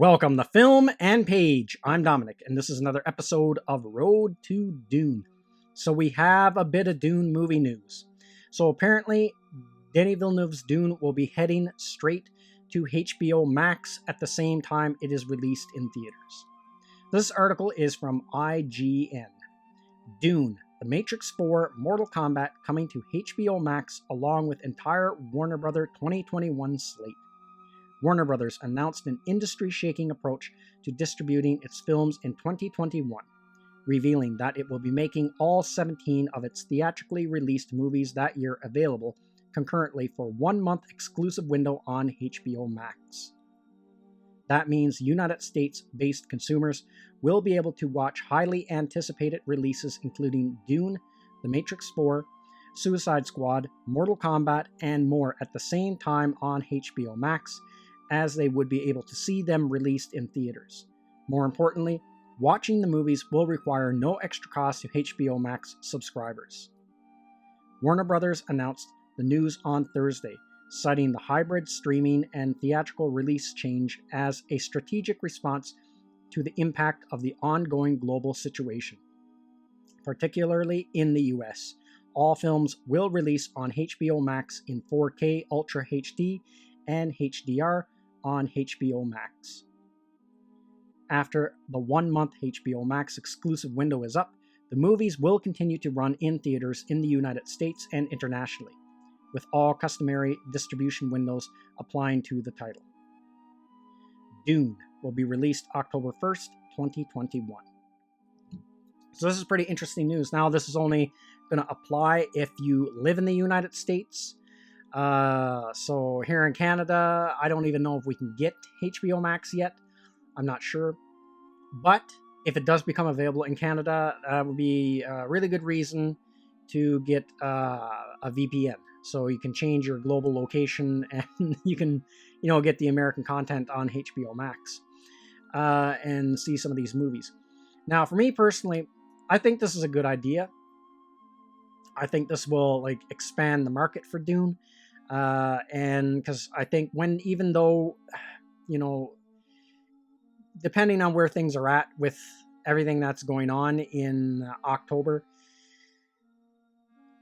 Welcome to Film and Page. I'm Dominic, and this is another episode of Road to Dune. So we have a bit of Dune movie news. So apparently, Denis Villeneuve's Dune will be heading straight to HBO Max at the same time it is released in theaters. This article is from IGN. Dune, The Matrix 4, Mortal Kombat coming to HBO Max along with entire Warner Bros. 2021 slate. Warner Bros. Announced an industry-shaking approach to distributing its films in 2021, revealing that it will be making all 17 of its theatrically released movies that year available concurrently for 1 month exclusive window on HBO Max. That means United States-based consumers will be able to watch highly anticipated releases including Dune, The Matrix 4, Suicide Squad, Mortal Kombat, and more at the same time on HBO Max, as they would be able to see them released in theaters. More importantly, watching the movies will require no extra cost to HBO Max subscribers. Warner Bros. Announced the news on Thursday, citing the hybrid streaming and theatrical release change as a strategic response to the impact of the ongoing global situation. Particularly in the US, all films will release on HBO Max in 4K Ultra HD and HDR on HBO Max. After the 1 month HBO Max exclusive window is up, the movies will continue to run in theaters in the United States and internationally, with all customary distribution windows applying to the title. Dune will be released October 1st, 2021. So this is pretty interesting news. Now, this is only going to apply if you live in the United States. So here in Canada, I don't even know if we can get HBO Max yet. I'm not sure. But if it does become available in Canada, that would be a really good reason to get a VPN. So you can change your global location and you can, get the American content on HBO Max and see some of these movies. Now, for me personally, I think this is a good idea. I think this will expand the market for Dune. And because I think even though, depending on where things are at with everything that's going on in October,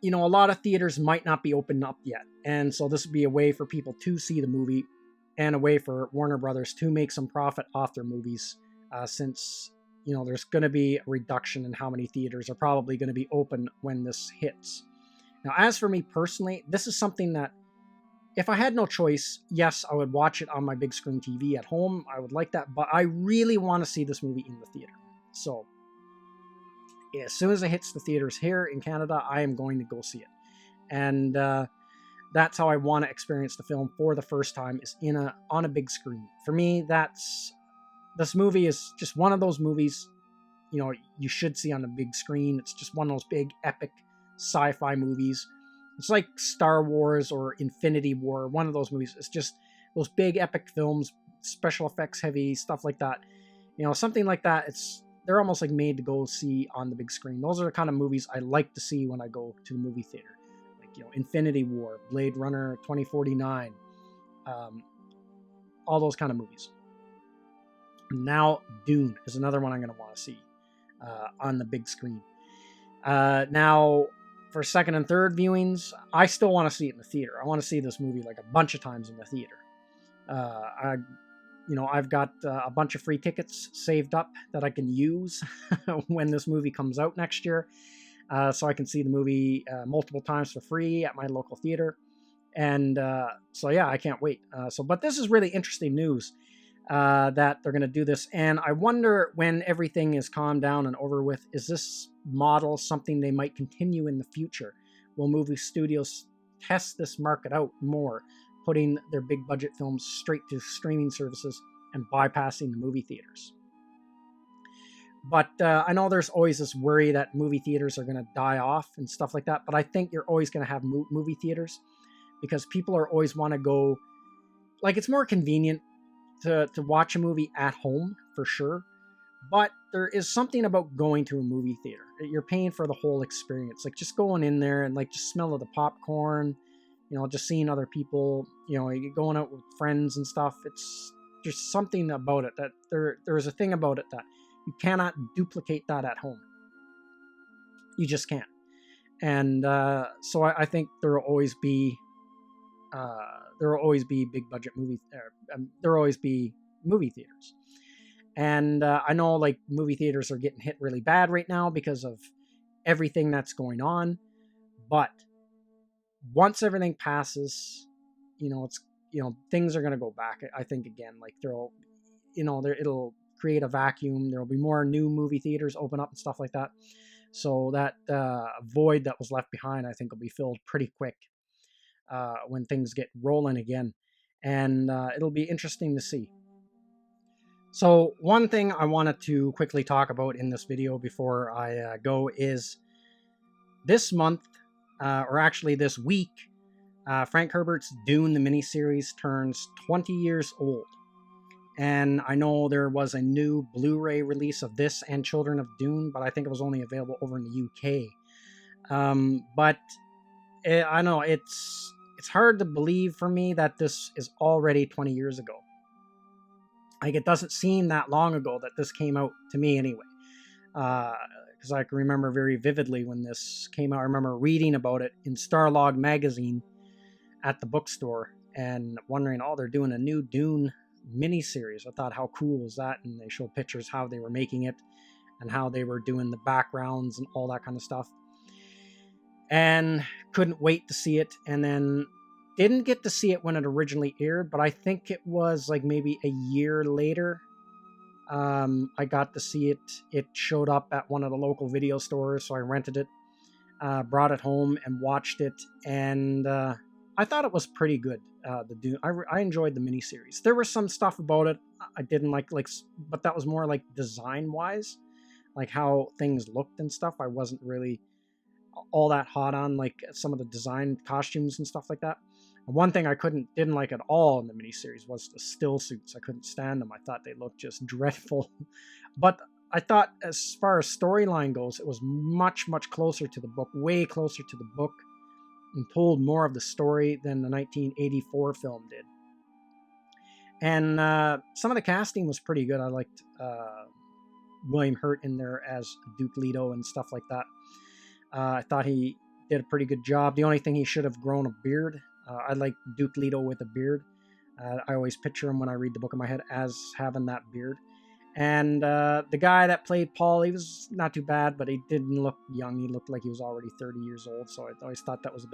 a lot of theaters might not be opened up yet. And so this would be a way for people to see the movie and a way for Warner Brothers to make some profit off their movies since, there's going to be a reduction in how many theaters are probably going to be open when this hits. Now, as for me personally, this is something that if I had no choice, yes, I would watch it on my big screen TV at home. I would like that, but I really want to see this movie in the theater. So as soon as it hits the theaters here in Canada, I am going to go see it. And that's how I want to experience the film for the first time, is on a big screen. For me, this movie is just one of those movies, you should see on a big screen. It's just one of those big epic sci-fi movies. It's like Star Wars or Infinity War, one of those movies. It's just those big epic films, special effects heavy, stuff like that. Something like that. They're almost like made to go see on the big screen. Those are the kind of movies I like to see when I go to the movie theater. Infinity War, Blade Runner 2049, all those kind of movies. Now, Dune is another one I'm going to want to see on the big screen. Now, for second and third viewings, I still want to see it in the theater. I want to see this movie a bunch of times in the theater. I've got a bunch of free tickets saved up that I can use when this movie comes out next year. So I can see the movie multiple times for free at my local theater. And so, yeah, I can't wait. But this is really interesting news that they're going to do this. And I wonder, when everything is calmed down and over with, is this model something they might continue in the future? Will movie studios test this market out more, putting their big budget films straight to streaming services and bypassing the movie theaters? But I know there's always this worry that movie theaters are going to die off and stuff like that. But I think you're always going to have movie theaters because people are always want to go. It's more convenient to watch a movie at home for sure. But there is something about going to a movie theater. You're paying for the whole experience. Just going in there and just smell of the popcorn, just seeing other people, going out with friends and stuff. there's something about it that there is a thing about it that you cannot duplicate that at home. You just can't. And so I think there will always be big budget movies. There will always be movie theaters. And I know like movie theaters are getting hit really bad right now because of everything that's going on. But once everything passes, it's, things are going to go back. I think again, like it'll create a vacuum. There will be more new movie theaters open up and stuff like that. So that void that was left behind, I think, will be filled pretty quick when things get rolling again. And it'll be interesting to see. So one thing I wanted to quickly talk about in this video before I go is this month, or actually this week, Frank Herbert's Dune, the miniseries, turns 20 years old. And I know there was a new Blu-ray release of this and Children of Dune, but I think it was only available over in the UK. But I know it's hard to believe for me that this is already 20 years ago. Like, it doesn't seem that long ago that this came out, to me anyway. Because I can remember very vividly when this came out. I remember reading about it in Starlog magazine at the bookstore and wondering, they're doing a new Dune miniseries. I thought, how cool is that? And they showed pictures how they were making it and how they were doing the backgrounds and all that kind of stuff. And couldn't wait to see it. And then didn't get to see it when it originally aired, but I think it was like maybe a year later. I got to see it. It showed up at one of the local video stores, so I rented it, brought it home and watched it, and I thought it was pretty good. The Dune, I enjoyed the miniseries. There was some stuff about it I didn't like, but that was more like design-wise, like how things looked and stuff. I wasn't really all that hot on, like some of the design costumes and stuff like that. And one thing I didn't like at all in the miniseries was the still suits. I couldn't stand them. I thought they looked just dreadful. But I thought as far as storyline goes, it was much, much closer to the book, way closer to the book, and told more of the story than the 1984 film did. And some of the casting was pretty good. I liked William Hurt in there as Duke Leto and stuff like that. I thought he did a pretty good job. The only thing, he should have grown a beard. I like Duke Leto with a beard. I always picture him when I read the book in my head as having that beard. And the guy that played Paul, he was not too bad, but he didn't look young. He looked like he was already 30 years old, so I always thought that was a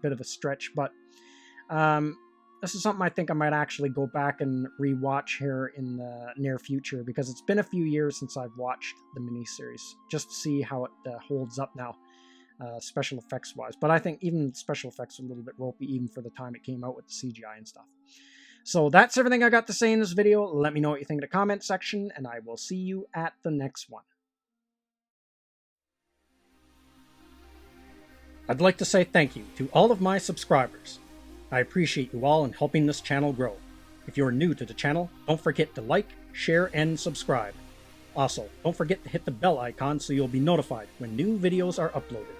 bit of a stretch. But this is something I think I might actually go back and rewatch here in the near future, because it's been a few years since I've watched the miniseries, just to see how it holds up now. Special effects wise, but I think even special effects are a little bit ropey even for the time it came out with the CGI and stuff. So that's everything I got to say in this video. Let me know what you think in the comment section, and I will see you at the next one. I'd like to say thank you to all of my subscribers. I appreciate you all in helping this channel grow. If you're new to the channel, don't forget to like, share, and subscribe. Also, don't forget to hit the bell icon so you'll be notified when new videos are uploaded.